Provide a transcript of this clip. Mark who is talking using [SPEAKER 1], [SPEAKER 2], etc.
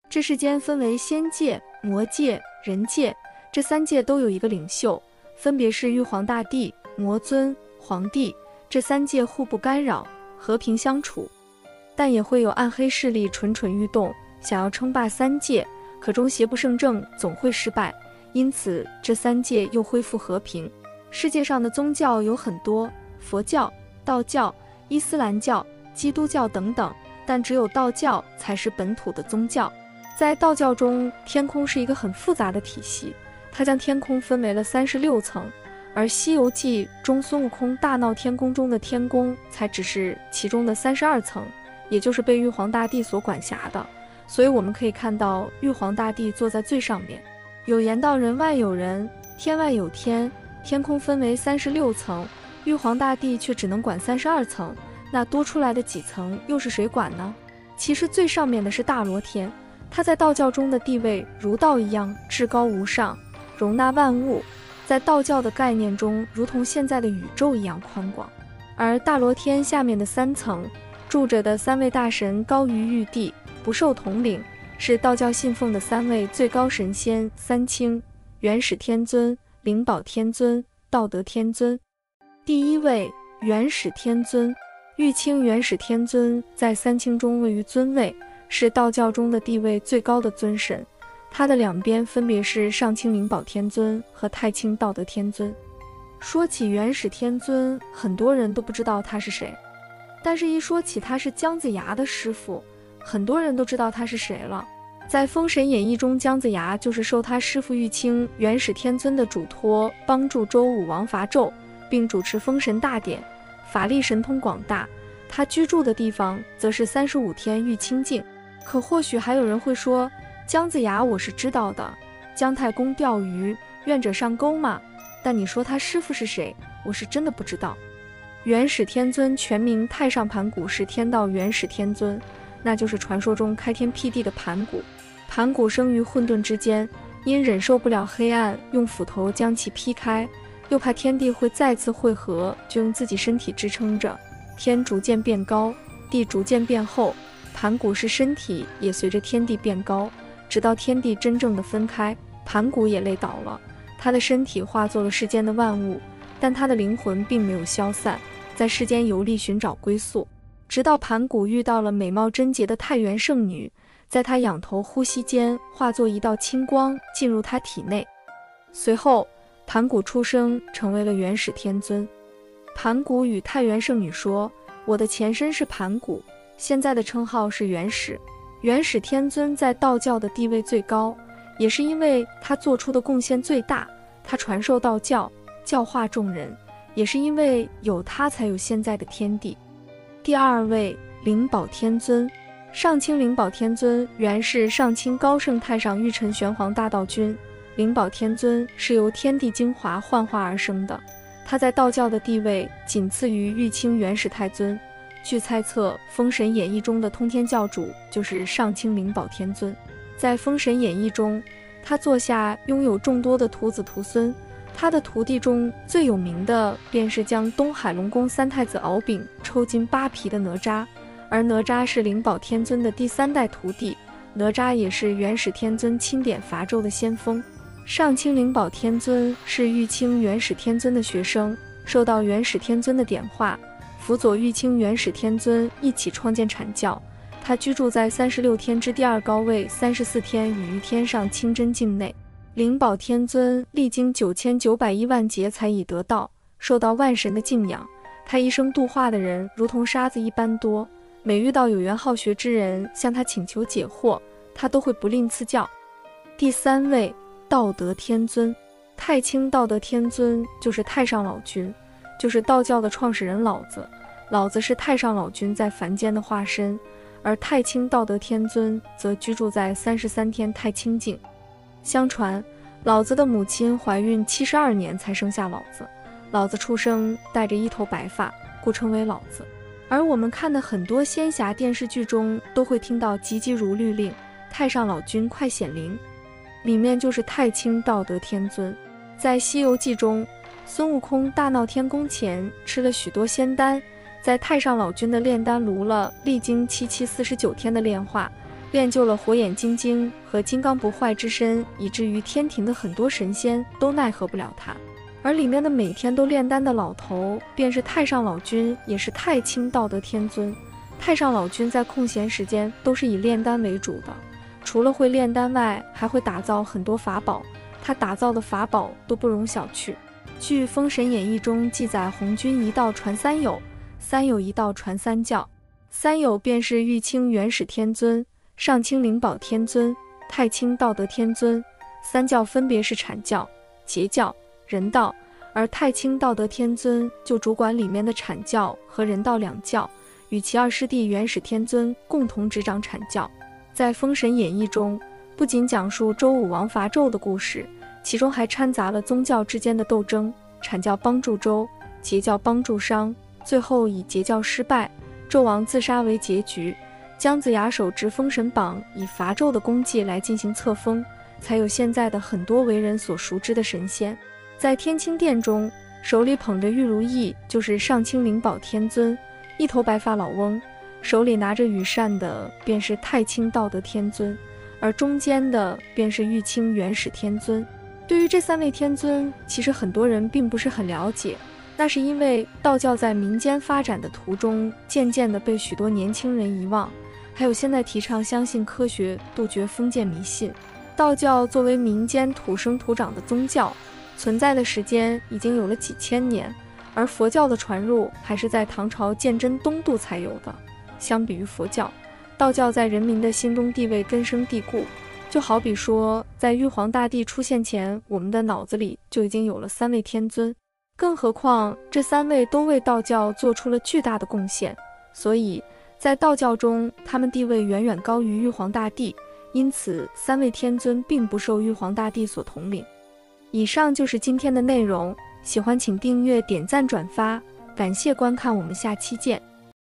[SPEAKER 1] 这世间分为仙界、魔界、人界，这三界都有一个领袖，分别是玉皇大帝、魔尊、皇帝。这三界互不干扰，和平相处，但也会有暗黑势力蠢蠢欲动，想要称霸三界，可终邪不胜正，总会失败。因此这三界又恢复和平。世界上的宗教有很多，佛教、道教、伊斯兰教、基督教等等，但只有道教才是本土的宗教。在道教中，天空是一个很复杂的体系，它将天空分为了36层，而《西游记》中孙悟空大闹天宫中的天宫才只是其中的32层，也就是被玉皇大帝所管辖的。所以我们可以看到玉皇大帝坐在最上面。有言道人外有人，天外有天，天空分为36层，玉皇大帝却只能管32层，那多出来的几层又是谁管呢？其实最上面的是大罗天，他在道教中的地位如道一样至高无上，容纳万物，在道教的概念中如同现在的宇宙一样宽广。而大罗天下面的3层住着的3位大神高于玉帝，不受统领，是道教信奉的3位最高神仙三清：元始天尊、灵宝天尊、道德天尊。第一位元始天尊，玉清元始天尊在三清中位于尊位，是道教中的地位最高的尊神，他的两边分别是上清灵宝天尊和太清道德天尊。说起元始天尊，很多人都不知道他是谁，但是一说起他是姜子牙的师傅，很多人都知道他是谁了。在《封神演义》中，姜子牙就是受他师父玉清元始天尊的嘱托，帮助周武王伐纣，并主持封神大典，法力神通广大。他居住的地方则是35天玉清境。可或许还有人会说，姜子牙我是知道的，姜太公钓鱼，愿者上钩嘛，但你说他师父是谁，我是真的不知道。元始天尊全名太上盘古，是天道元始天尊，那就是传说中开天辟地的盘古。盘古生于混沌之间，因忍受不了黑暗，用斧头将其劈开，又怕天地会再次汇合，就用自己身体支撑着。天逐渐变高，地逐渐变厚，盘古是身体也随着天地变高，直到天地真正的分开，盘古也累倒了，他的身体化作了世间的万物，但他的灵魂并没有消散，在世间游历寻找归宿。直到盘古遇到了美貌贞洁的太元圣女，在他仰头呼吸间化作一道清光进入他体内。随后盘古出生，成为了元始天尊。盘古与太元圣女说，我的前身是盘古，现在的称号是元始。元始天尊在道教的地位最高，也是因为他做出的贡献最大，他传授道教，教化众人，也是因为有他才有现在的天地。第二位灵宝天尊，上清灵宝天尊原是上清高圣太上玉宸玄黄大道君，灵宝天尊是由天地精华幻化而生的，他在道教的地位仅次于玉清元始太尊。据猜测，《封神演义》中的通天教主就是上清灵宝天尊。在《封神演义》中，他座下拥有众多的徒子徒孙，他的徒弟中最有名的便是将东海龙宫三太子敖丙抽筋扒皮的哪吒，而哪吒是灵宝天尊的第3代徒弟，哪吒也是元始天尊钦点伐纣的先锋。上清灵宝天尊是玉清元始天尊的学生，受到元始天尊的点化，辅佐玉清元始天尊一起创建阐教。他居住在36天之第2高位，34天与于天上清真境内。灵宝天尊历经9901万劫才已得道，受到万神的敬仰。他一生度化的人如同沙子一般多，每遇到有缘好学之人向他请求解惑，他都会不吝赐教。第3位道德天尊，太清道德天尊就是太上老君，就是道教的创始人老子。老子是太上老君在凡间的化身，而太清道德天尊则居住在33天太清境。相传老子的母亲怀孕72年才生下老子，老子出生带着一头白发，故称为老子。而我们看的很多仙侠电视剧中都会听到急急如律令，太上老君快显灵，里面就是太清道德天尊。在《西游记》中，孙悟空大闹天宫前吃了许多仙丹，在太上老君的炼丹炉了历经749天的炼化，练就了火眼金睛和金刚不坏之身，以至于天庭的很多神仙都奈何不了他。而里面的每天都炼丹的老头，便是太上老君，也是太清道德天尊。太上老君在空闲时间都是以炼丹为主的，除了会炼丹外，还会打造很多法宝，他打造的法宝都不容小觑。据《封神演义》中记载，红军一道传三有，三有一道传三教。三有便是玉清元始天尊、上清灵宝天尊、太清道德天尊，三教分别是阐教、截教、人道，而太清道德天尊就主管里面的阐教和人道两教，与其二师弟元始天尊共同执掌阐教。在《封神演义》中，不仅讲述周武王伐纣的故事，其中还掺杂了宗教之间的斗争，阐教帮助周，截教帮助商，最后以截教失败，纣王自杀为结局。姜子牙手执封神榜，以伐纣的功绩来进行册封，才有现在的很多为人所熟知的神仙。在天清殿中，手里捧着玉如意就是上清灵宝天尊，一头白发老翁，手里拿着羽扇的便是太清道德天尊，而中间的便是玉清元始天尊。对于这三位天尊，其实很多人并不是很了解，那是因为道教在民间发展的途中，渐渐地被许多年轻人遗忘，还有现在提倡相信科学，杜绝封建迷信。道教作为民间土生土长的宗教，存在的时间已经有了几千年，而佛教的传入还是在唐朝鉴真东渡才有的。相比于佛教，道教在人民的心中地位根深蒂固，就好比说在玉皇大帝出现前，我们的脑子里就已经有了三位天尊，更何况这三位都为道教做出了巨大的贡献，所以在道教中他们地位远远高于玉皇大帝，因此三位天尊并不受玉皇大帝所统领。以上就是今天的内容，喜欢请订阅、点赞、转发，感谢观看，我们下期见。